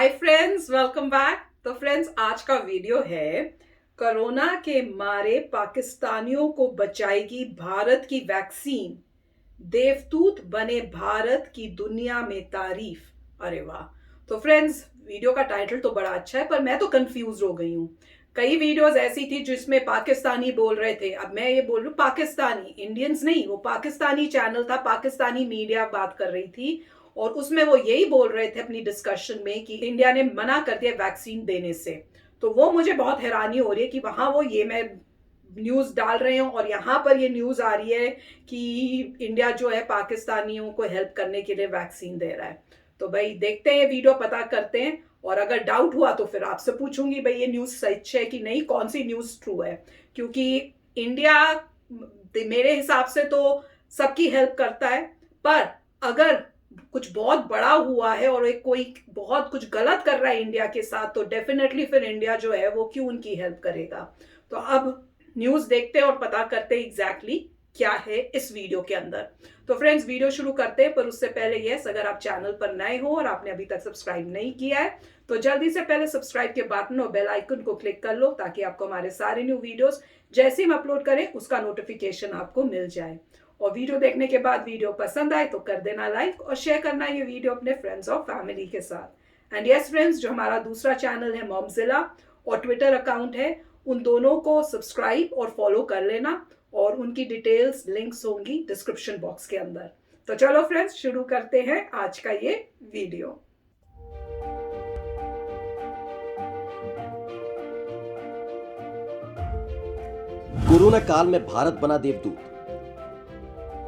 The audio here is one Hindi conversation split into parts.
Hi friends, welcome back. तो फ्रेंड्स, आज का वीडियो है कोरोना के मारे पाकिस्तानियों को बचाएगी भारत की वैक्सीन। देवदूत बने भारत की दुनिया में तारीफ। अरे वाह। तो फ्रेंड्स, वीडियो का टाइटल तो बड़ा अच्छा है, पर मैं तो कंफ्यूज हो गई हूँ। कई वीडियोस ऐसी थी जिसमें पाकिस्तानी बोल रहे थे, अब मैं ये बोल रही हूँ पाकिस्तानी, इंडियंस नहीं। वो पाकिस्तानी चैनल था, पाकिस्तानी मीडिया बात कर रही थी और उसमें वो यही बोल रहे थे अपनी डिस्कशन में कि इंडिया ने मना कर दिया वैक्सीन देने से। तो वो मुझे बहुत हैरानी हो रही है कि वहां वो ये मैं न्यूज डाल रहे हो और यहाँ पर ये न्यूज आ रही है कि इंडिया जो है पाकिस्तानियों को हेल्प करने के लिए वैक्सीन दे रहा है। तो भाई देखते हैं, वीडियो पता करते हैं और अगर डाउट हुआ तो फिर आपसे पूछूंगी भाई ये न्यूज सच है कि नहीं, कौन सी न्यूज ट्रू है। क्योंकि इंडिया मेरे हिसाब से तो सबकी हेल्प करता है, पर अगर कुछ बहुत बड़ा हुआ है और एक कोई बहुत कुछ गलत कर रहा है इंडिया के साथ, तो डेफिनेटली फिर इंडिया जो है वो क्यों उनकी हेल्प करेगा। तो अब न्यूज देखते हैं और पता करते हैं एग्जैक्टली क्या है इस वीडियो के अंदर। तो फ्रेंड्स, वीडियो शुरू करते हैं, पर उससे पहले यस, अगर आप चैनल पर नए हो और आपने अभी तक सब्सक्राइब नहीं किया है तो जल्दी से पहले सब्सक्राइब के बटन और बेल आइकन को क्लिक कर लो, ताकि आपको हमारे सारे न्यू वीडियोस जैसे हम अपलोड करें उसका नोटिफिकेशन आपको मिल जाए। और वीडियो देखने के बाद वीडियो पसंद आए तो कर देना लाइक और शेयर करना ये वीडियो अपने फ्रेंड्स और फैमिली के साथ। एंड यस फ्रेंड्स, जो हमारा दूसरा चैनल है मॉमजिला और ट्विटर अकाउंट है, उन दोनों को सब्सक्राइब और फॉलो कर लेना और उनकी डिटेल्स लिंक्स होंगी डिस्क्रिप्शन बॉक्स के अंदर। तो चलो फ्रेंड्स, शुरू करते हैं आज का ये वीडियो। कोरोना काल में भारत बना देवदूत।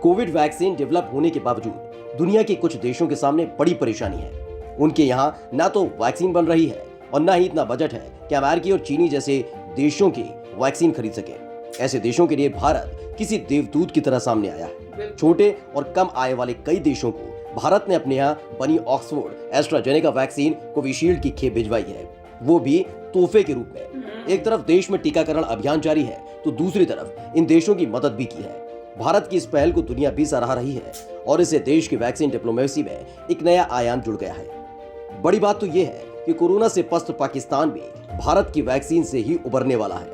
कोविड वैक्सीन डेवलप होने के बावजूद दुनिया के कुछ देशों के सामने बड़ी परेशानी है। उनके यहाँ ना तो वैक्सीन बन रही है और ना ही इतना बजट है कि अमेरिकी और चीनी जैसे देशों की वैक्सीन खरीद सके। ऐसे देशों के लिए भारत किसी देवदूत की तरह सामने आया है। छोटे और कम आय वाले कई देशों को भारत ने अपने यहाँ बनी ऑक्सफोर्ड एस्ट्राजेनेका वैक्सीन कोविशील्ड की खेप भिजवाई है, वो भी तोहफे के रूप में। एक तरफ देश में टीकाकरण अभियान जारी है तो दूसरी तरफ इन देशों की मदद भी की है। भारत की इस पहल को दुनिया भी सराह रही है और इससे देश की वैक्सीन डिप्लोमेसी में एक नया आयाम जुड़ गया है। बड़ी बात तो यह है कि कोरोना से पस्त पाकिस्तान भी भारत की वैक्सीन से ही उबरने वाला है।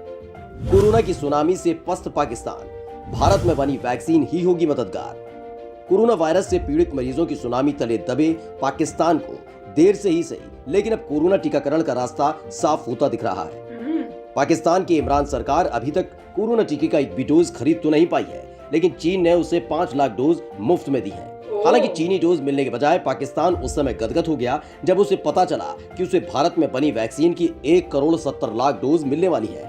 कोरोना की सुनामी से पस्त पाकिस्तान भारत में बनी वैक्सीन ही होगी मददगार। कोरोना वायरस से पीड़ित मरीजों की सुनामी तले दबे पाकिस्तान को देर से ही सही, लेकिन अब कोरोना टीकाकरण का रास्ता साफ होता दिख रहा है। पाकिस्तान की इमरान सरकार अभी तक कोरोना टीके का एक भी डोज खरीद तो नहीं पाई है, लेकिन चीन ने उसे 5 लाख डोज मुफ्त में दी है। हालांकि चीनी डोज मिलने के बजाय पाकिस्तान उस समय गदगद हो गया जब उसे पता चला कि उसे भारत में बनी वैक्सीन की 1 करोड़ 70 लाख डोज मिलने वाली है।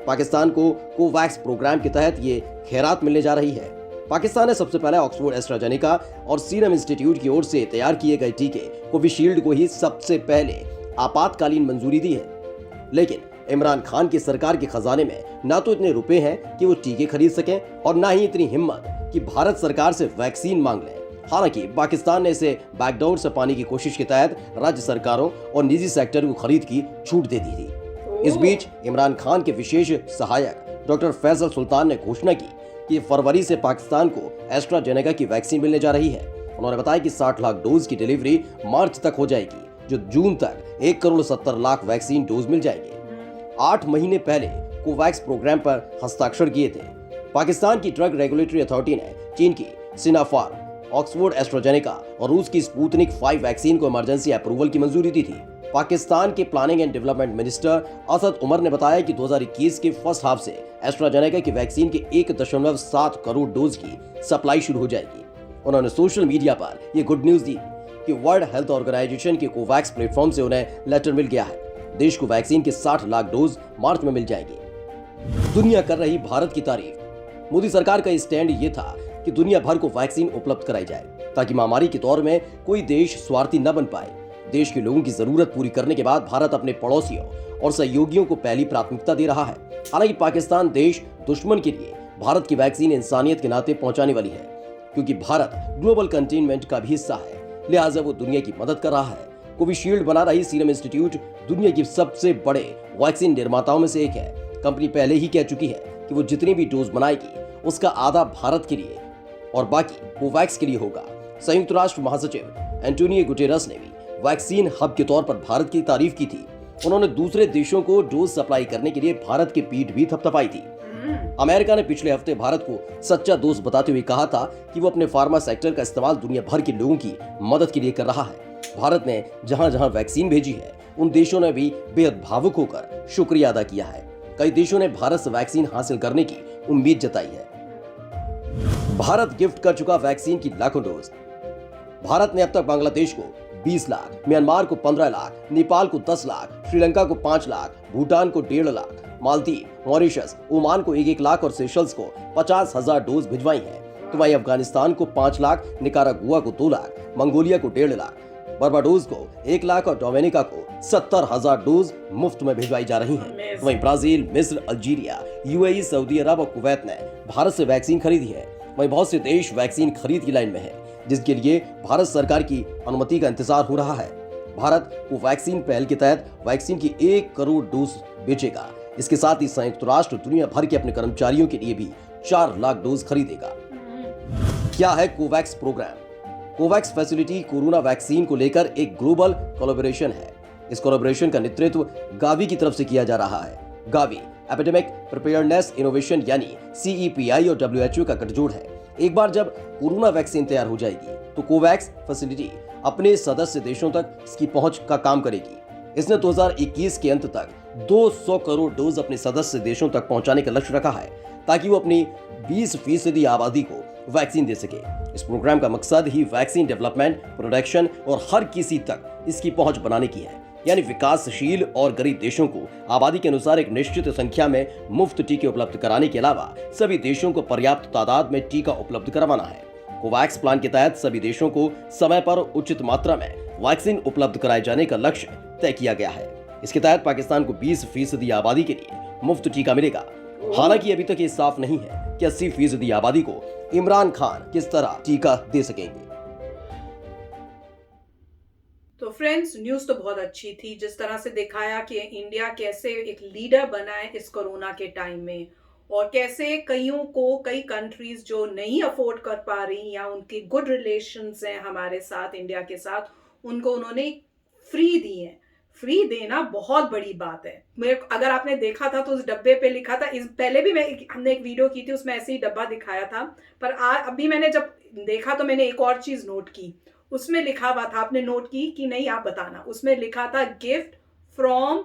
पाकिस्तान को कोवैक्स प्रोग्राम के तहत ये खैरात मिलने जा रही है। पाकिस्तान ने सबसे पहले ऑक्सफोर्ड एस्ट्राजेनेका और सीरम इंस्टीट्यूट की ओर से तैयार किए गए टीके कोविशील्ड को ही सबसे पहले आपातकालीन मंजूरी दी है। लेकिन इमरान खान की सरकार के खजाने में ना तो इतने रुपए हैं कि वो टीके खरीद सकें और ना ही इतनी हिम्मत कि भारत सरकार से वैक्सीन मांग लें। हालांकि पाकिस्तान ने इसे बैकडोर से पाने की कोशिश के तहत राज्य सरकारों और निजी सेक्टर को खरीद की छूट दे दी थी। इस बीच इमरान खान के विशेष सहायक डॉक्टर फैसल सुल्तान ने घोषणा की कि फरवरी से पाकिस्तान को एस्ट्राजेनेका की वैक्सीन मिलने जा रही है। उन्होंने बताया कि 60 लाख डोज की डिलीवरी मार्च तक हो जाएगी, जो जून तक 1 करोड़ 70 लाख वैक्सीन डोज मिल जाएंगे। 8 महीने पहले कोवैक्स प्रोग्राम पर हस्ताक्षर किए थे। पाकिस्तान की ड्रग रेगुलेटरी अथॉरिटी ने चीन की सिनाफार्म, ऑक्सफोर्ड एस्ट्राजेनेका और रूस की स्पुतनिक 5 वैक्सीन को इमरजेंसी अप्रूवल की मंजूरी दी थी। पाकिस्तान के planning and development minister Asad Umar ने बताया कि 2021 के फर्स्ट हाफ से एस्ट्राजेनेका की वैक्सीन के 1.7 करोड़ डोज की सप्लाई शुरू हो जाएगी। उन्होंने सोशल मीडिया पर यह गुड न्यूज दी कि वर्ल्ड हेल्थ ऑर्गेनाइजेशन के कोवैक्स प्लेटफॉर्म से उन्हें लेटर मिल गया है। देश को वैक्सीन के 60 लाख डोज मार्च में मिल जाएंगे। दुनिया कर रही भारत की तारीफ। मोदी सरकार का स्टैंड ये था कि दुनिया भर को वैक्सीन उपलब्ध कराई जाए ताकि महामारी के दौर में कोई देश स्वार्थी न बन पाए। देश के लोगों की जरूरत पूरी करने के बाद भारत अपने पड़ोसियों और सहयोगियों को पहली प्राथमिकता दे रहा है। हालांकि पाकिस्तान देश दुश्मन के लिए भारत की वैक्सीन इंसानियत के नाते पहुंचाने वाली है, क्योंकि भारत ग्लोबल कंटेनमेंट का भी हिस्सा है, लिहाजा वो दुनिया की मदद कर रहा है। कोविशील्ड बना रही सीरम इंस्टीट्यूट दुनिया की सबसे बड़े वैक्सीन निर्माताओं में से एक है। कंपनी पहले ही कह चुकी है कि वो जितनी भी डोज बनाएगी उसका आधा भारत के लिए और बाकी कोवैक्स के लिए होगा। संयुक्त राष्ट्र महासचिव एंटोनियो गुटेरस ने भी वैक्सीन हब के तौर पर भारत की तारीफ की थी। उन्होंने दूसरे देशों को डोज सप्लाई करने के लिए भारत की पीठ भी थपथपाई थी। अमेरिका ने पिछले हफ्ते भारत को सच्चा दोस्त बताते हुए कहा था कि वो अपने फार्मा सेक्टर का इस्तेमाल दुनिया भर के लोगों की मदद के लिए कर रहा है। भारत ने जहां जहां वैक्सीन भेजी है, उन देशों ने भी बेहद भावुक होकर शुक्रिया अदा किया है। कई देशों ने भारत से वैक्सीन हासिल करने की उम्मीद जताई है। भारत गिफ्ट कर चुका वैक्सीन की लाखों डोज। भारत ने अब तक बांग्लादेश को 20 लाख, म्यांमार को 15 लाख, नेपाल को 10 लाख, श्रीलंका को 5 लाख, भूटान को 1.5 लाख, मालदीव, मॉरिशस, ओमान को 1-1 लाख और सेशल्स को 50,000 डोज भिजवाई हैं। तो वहीं अफगानिस्तान को 5 लाख, निकारागुआ को 2 लाख, मंगोलिया को 1.5 लाख, बर्बाडोस को 1 लाख और डोमिनिका को 70,000 डोज मुफ्त में भिजवाई जा रही हैं। वहीं ब्राजील, मिस्र, अल्जीरिया, यूएई, सऊदी अरब और कुवैत ने भारत से वैक्सीन खरीदी है। वहीं बहुत से देश वैक्सीन खरीद की लाइन में हैं, जिसके लिए भारत सरकार की अनुमति का इंतजार हो रहा है। भारत को वैक्सीन पहल के तहत वैक्सीन की 1 करोड़ डोज बेचेगा। इसके साथ ही संयुक्त राष्ट्र दुनिया भर के अपने कर्मचारियों के लिए भी 4 लाख डोज खरीदेगा। क्या है COVAX program? COVAX facility corona vaccine को लेकर एक ग्लोबल कोलैबोरेशन है। इस कोलैबोरेशन का नेतृत्व गावी की तरफ से किया जा रहा है। गावी एपिडेमिक प्रिपेयरनेस इनोवेशन यानी CEPI और WHO का गठजोड़ है। एक बार जब कोरोना वैक्सीन तैयार हो जाएगी तो कोवैक्स फैसिलिटी अपने सदस्य देशों तक इसकी पहुंच का काम करेगी। इसने 2021 के अंत तक 200 करोड़ डोज अपने सदस्य देशों तक पहुंचाने का लक्ष्य रखा है, ताकि वो अपनी 20% आबादी को वैक्सीन दे सके। इस प्रोग्राम का मकसद ही वैक्सीन डेवलपमेंट, प्रोडक्शन और हर किसी तक इसकी पहुंच बनाने की है, यानी विकासशील और गरीब देशों को आबादी के अनुसार एक निश्चित संख्या में मुफ्त टीके उपलब्ध कराने के अलावा सभी देशों को पर्याप्त तादाद में टीका उपलब्ध करवाना है। कोवैक्स प्लान के तहत सभी देशों को समय पर उचित मात्रा में वैक्सीन उपलब्ध कराए जाने का लक्ष्य तय किया गया है। इसके तहत पाकिस्तान को 20% आबादी के लिए मुफ्त टीका मिलेगा। हालांकि अभी तक ये साफ नहीं है कि 80% आबादी को इमरान खान किस तरह टीका दे सकेंगे। तो फ्रेंड्स, न्यूज़ तो बहुत अच्छी थी, जिस तरह से दिखाया कि इंडिया कैसे एक लीडर बना है इस कोरोना के टाइम में, और कैसे कई कंट्रीज जो नहीं अफोर्ड कर पा रही या उनके गुड रिलेशंस हैं हमारे साथ, इंडिया के साथ, उनको उन्होंने फ्री दी है। फ्री देना बहुत बड़ी बात है। अगर आपने देखा था तो उस डब्बे पे लिखा था, इस पहले भी हमने एक वीडियो की थी, उसमें ऐसे ही डब्बा दिखाया था, पर अभी मैंने जब देखा तो मैंने एक और चीज नोट की। उसमें लिखा हुआ था, आपने नोट की कि नहीं आप बताना, उसमें लिखा था गिफ्ट फ्रॉम,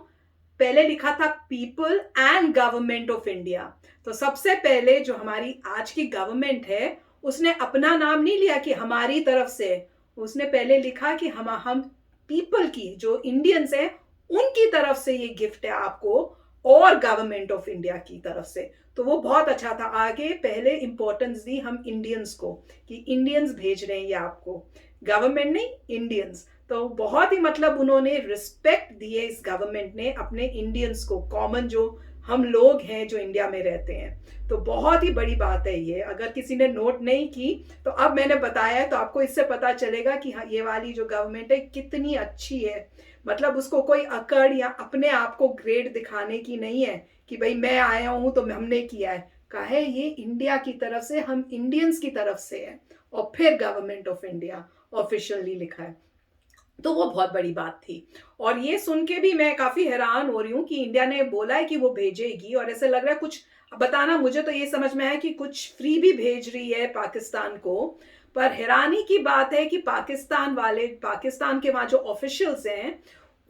पहले लिखा था people and government of India. तो सबसे पहले जो हमारी आज की गवर्नमेंट है उसने अपना नाम नहीं लिया कि हमारी तरफ से, उसने पहले लिखा कि हम पीपल की, जो इंडियंस है उनकी तरफ से ये गिफ्ट है आपको, और गवर्नमेंट ऑफ इंडिया की तरफ से। तो वो बहुत अच्छा था। आगे पहले इंपॉर्टेंस दी हम इंडियंस को कि इंडियंस भेज रहे हैं ये आपको, गवर्नमेंट नहीं, इंडियंस। तो बहुत ही मतलब उन्होंने रिस्पेक्ट दिए इस गवर्नमेंट ने अपने इंडियंस को, कॉमन जो हम लोग हैं जो इंडिया में रहते हैं। तो बहुत ही बड़ी बात है ये। अगर किसी ने नोट नहीं की तो अब मैंने बताया है, तो आपको इससे पता चलेगा कि हाँ, ये वाली जो गवर्नमेंट है कितनी अच्छी है। मतलब उसको कोई अकड़ या अपने आप को ग्रेड दिखाने की नहीं है कि भाई मैं आया हूं तो हमने किया है। कहा है ये इंडिया की तरफ से, हम इंडियंस की तरफ से है, और फिर गवर्नमेंट ऑफ इंडिया ऑफिशियली लिखा है। तो वो बहुत बड़ी बात थी। और ये सुन के भी मैं काफी हैरान हो रही हूँ कि इंडिया ने बोला है कि वो भेजेगी, और ऐसे लग रहा है कुछ बताना, मुझे तो ये समझ में आया कि कुछ फ्री भी भेज रही है पाकिस्तान को। पर हैरानी की बात है कि पाकिस्तान के वहां जो ऑफिशियल्स हैं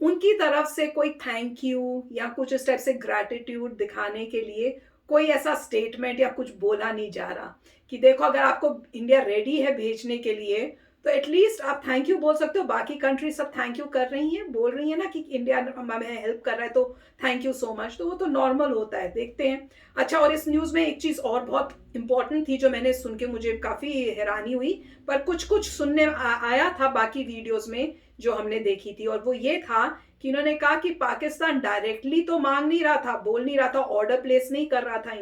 उनकी तरफ से कोई थैंक यू या कुछ इस टाइप से ग्रैटिट्यूड दिखाने के लिए कोई ऐसा स्टेटमेंट या कुछ बोला नहीं जा रहा कि देखो अगर आपको इंडिया रेडी है भेजने के लिए तो एटलीस्ट आप थैंक यू बोल सकते हो। बाकी कंट्री सब थैंक यू कर रही हैं, बोल रही है ना कि इंडिया हमें हेल्प कर रहा है तो थैंक यू सो मच, तो वो तो नॉर्मल होता है, देखते हैं। अच्छा, और इस न्यूज़ में एक चीज़ और बहुत इंपॉर्टेंट थी जो मैंने सुन के मुझे काफ़ी हैरानी हुई, पर कुछ सुनने आया था बाकी वीडियोज़ में जो हमने देखी थी, और वो ये था कि उन्होंने कहा कि पाकिस्तान डायरेक्टली तो मांग नहीं रहा था, बोल नहीं रहा था, ऑर्डर प्लेस नहीं कर रहा था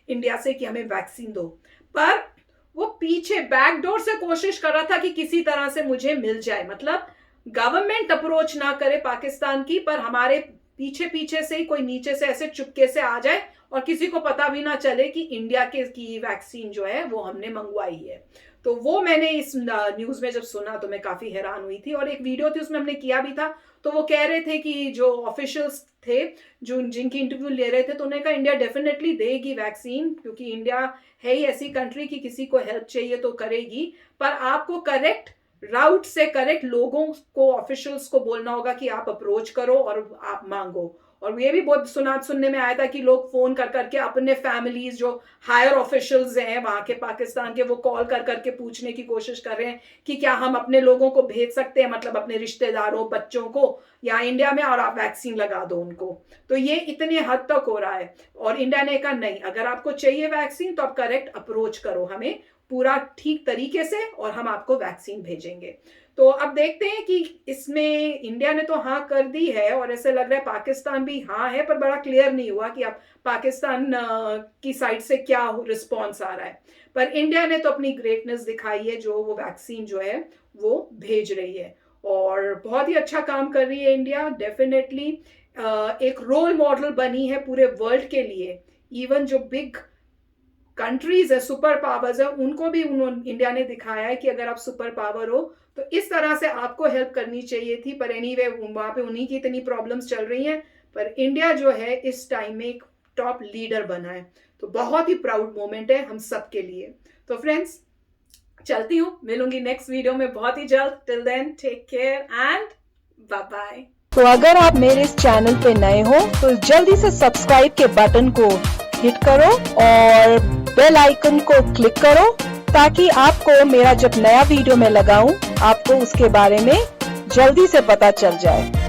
इंडिया से कि हमें वैक्सीन दो, पर वो पीछे बैकडोर से कोशिश कर रहा था कि किसी तरह से मुझे मिल जाए। मतलब गवर्नमेंट अप्रोच ना करे पाकिस्तान की, पर हमारे पीछे से ही कोई नीचे से ऐसे चुपके से आ जाए और किसी को पता भी ना चले कि इंडिया की वैक्सीन जो है वो हमने मंगवाई है। तो वो मैंने इस न्यूज़ में जब सुना तो मैं काफ़ी हैरान हुई थी। और एक वीडियो थी उसमें हमने किया भी था, तो वो कह रहे थे कि जो ऑफिशियल्स थे जो जिनकी इंटरव्यू ले रहे थे, तो उन्होंने कहा इंडिया डेफिनेटली देगी वैक्सीन, क्योंकि इंडिया है ही ऐसी कंट्री कि किसी को हेल्प चाहिए तो करेगी, पर आपको करेक्ट राउट से करेक्ट लोगों को, ऑफिशियल्स को बोलना होगा कि आप अप्रोच करो और आप मांगो। और ये भी बहुत सुनने में आया था कि लोग फोन कर करके अपने फैमिलीज जो हायर ऑफिशियल्स हैं वहां के पाकिस्तान के, वो कॉल कर करके पूछने की कोशिश कर रहे हैं कि क्या हम अपने लोगों को भेज सकते हैं, मतलब अपने रिश्तेदारों बच्चों को यहाँ इंडिया में, और आप वैक्सीन लगा दो उनको। तो ये इतने हद तक हो रहा है। और इंडिया ने कहा नहीं, अगर आपको चाहिए वैक्सीन तो आप करेक्ट अप्रोच करो हमें पूरा ठीक तरीके से और हम आपको वैक्सीन भेजेंगे। तो अब देखते हैं कि इसमें इंडिया ने तो हाँ कर दी है और ऐसे लग रहा है पाकिस्तान भी हाँ है, पर बड़ा क्लियर नहीं हुआ कि अब पाकिस्तान की साइड से क्या रिस्पॉन्स आ रहा है। पर इंडिया ने तो अपनी ग्रेटनेस दिखाई है, जो वो वैक्सीन जो है वो भेज रही है और बहुत ही अच्छा काम कर रही है इंडिया। डेफिनेटली एक रोल मॉडल बनी है पूरे वर्ल्ड के लिए। इवन जो बिग कंट्रीज है, सुपर पावर्स है, उनको भी इंडिया ने दिखाया है कि अगर आप सुपर पावर हो तो इस तरह से आपको हेल्प करनी चाहिए थी। पर एनीवे वहां पे उन्हीं की इतनी प्रॉब्लम्स चल रही हैं, पर इंडिया जो है इस टाइम में एक टॉप लीडर बना है, तो बहुत ही प्राउड मोमेंट है हम सब के लिए। तो फ्रेंड्स चलती हूँ, मिलूंगी नेक्स्ट वीडियो में बहुत ही जल्द। Till then take care and bye bye. तो अगर आप मेरे इस चैनल पे नए हो तो जल्दी से सब्सक्राइब के बटन को हिट करो और बेल आइकन को क्लिक करो, ताकि आपको मेरा जब नया वीडियो मैं लगाऊं आपको उसके बारे में जल्दी से पता चल जाए।